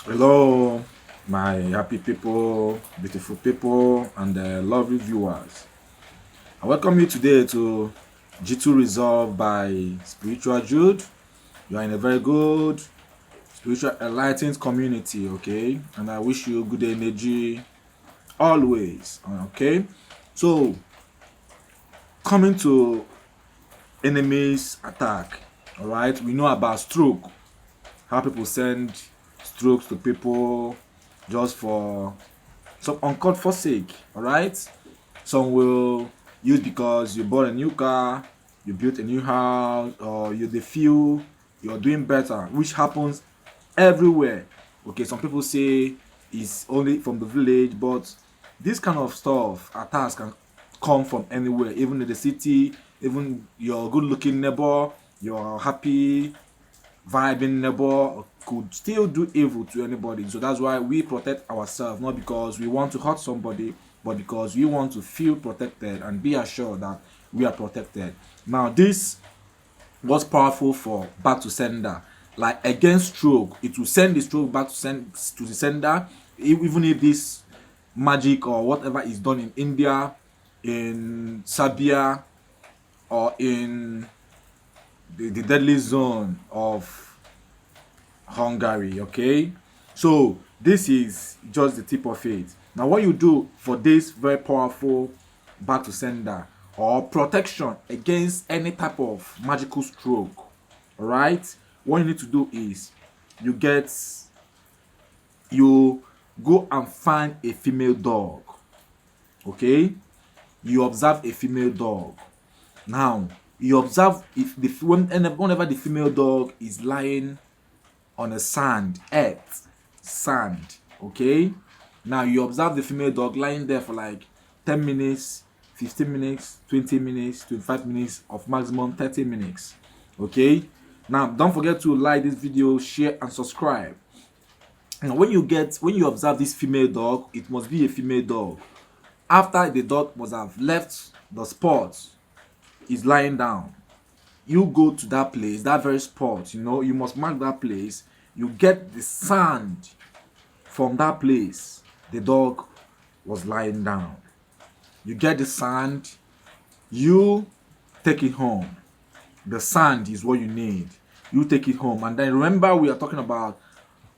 Hello, my happy people, beautiful people, and lovely viewers. I welcome you today to G2 Resolve by Spiritual Jude. You are in a very good, spiritual, enlightened community, okay? And I wish you good energy always, okay? So, coming to enemies attack, all right? We know about stroke, how people send strokes to people just for some uncalled for sake, all right? Some will use because you bought a new car, you built a new house, or you they feel you're doing better, which happens everywhere. Okay, some people say it's only from the village, but this kind of stuff, attacks can come from anywhere, even in the city, even your good-looking neighbor, your happy vibing neighbor could still do evil to anybody. So that's why we protect ourselves, not because we want to hurt somebody, but because we want to feel protected and be assured that we are protected. Now, this was powerful for back to sender. Like against stroke, it will send the stroke back to the sender, even if this magic or whatever is done in India, in Serbia, or in the deadly zone of Hungary. Okay, so this is just the tip of it. Now, what you do for this very powerful back to sender or protection against any type of magical stroke, all right? What you need to do is you get you go and find a female dog. Okay, you observe a female dog. Now, you observe if whenever the female dog is lying on a sand. Okay, now you observe the female dog lying there for like 10 minutes, 15 minutes, 20 minutes, 25 minutes, of maximum 30 minutes. Okay, now don't forget to like this video, share and subscribe. Now when you observe this female dog, it must be a female dog. After the dog must have left the spot, is lying down, you go to that place, that very spot, you must mark that place. You get the sand from that place the dog was lying down. You get the sand, you take it home. The sand is what you need. You take it home, and then remember, we are talking about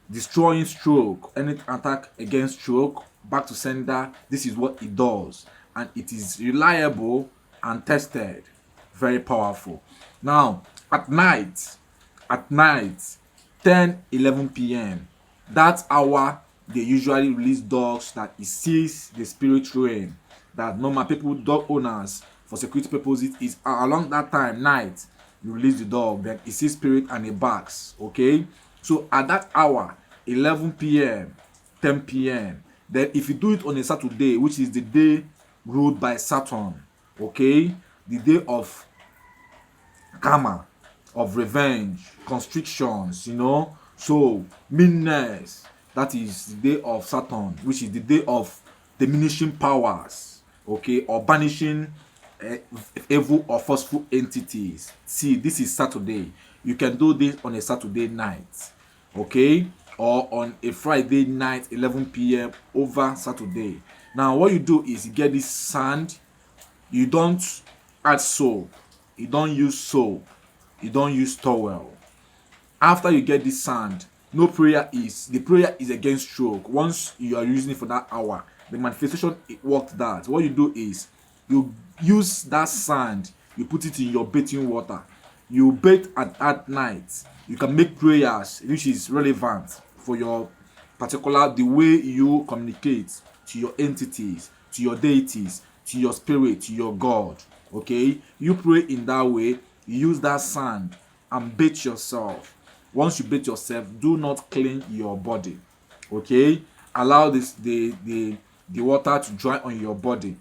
destroying stroke, any attack against stroke, back to sender. This is what it does, and it is reliable and tested. Very powerful. Now, at night 10-11 p.m., that hour they usually release dogs that it sees the spirit realm. That normal people, dog owners, for security purposes, is along that time night you release the dog, then it sees spirit and it barks. Okay, so at that hour, 11 p.m., 10 p.m., then if you do it on a Saturday, which is the day ruled by Saturn, okay, the day of karma, of revenge, constrictions, so meanness, that is the day of Saturn, which is the day of diminishing powers, okay, or banishing uh, evil or forceful entities. See, this is Saturday. You can do this on a Saturday night, okay, or on a Friday night, 11 p.m. over Saturday. Now, what you do is you get this sand. You don't add soap, you don't use soap, you don't use towel. After you get this sand, no prayer is the prayer is against stroke. Once you are using it for that hour, the manifestation, it worked. That what you do is you use that sand, you put it in your bathing water, you bathe at night. You can make prayers which is relevant for your particular, the way you communicate to your entities, to your deities, to your spirit, to your God. Okay, you pray in that way. You use that sand and bathe yourself. Once you bathe yourself, do not clean your body. Okay, allow the water to dry on your body,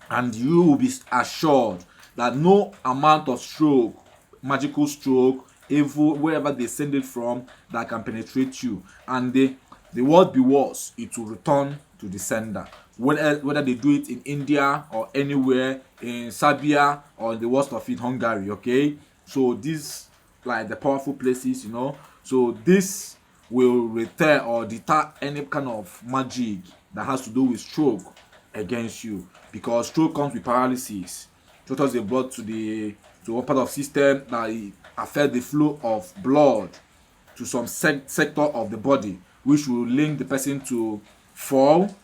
and you will be assured that no amount of stroke, magical stroke, evil, wherever they send it from, that can penetrate you. And the word be worse, it will return to the sender. Whether they do it in India or anywhere in Serbia or in the worst of it, Hungary. Okay, so these like the powerful places. So this will return or deter any kind of magic that has to do with stroke against you, because stroke comes with paralysis. So it was a blood to one part of system that it affect the flow of blood to some sector of the body, which will link the person to fall,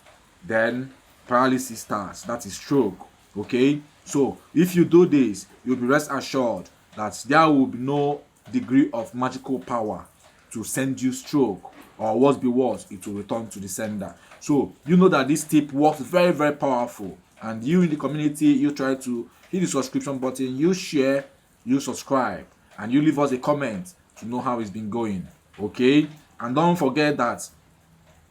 then paralysis starts. That is stroke. Okay, so if you do this, you'll be rest assured that there will be no degree of magical power to send you stroke, or worse be worse, it will return to the sender. So you know that this tip works very, very powerful, and you in the community, you try to hit the subscription button, you share, you subscribe, and you leave us a comment to know how it's been going. Okay, and don't forget that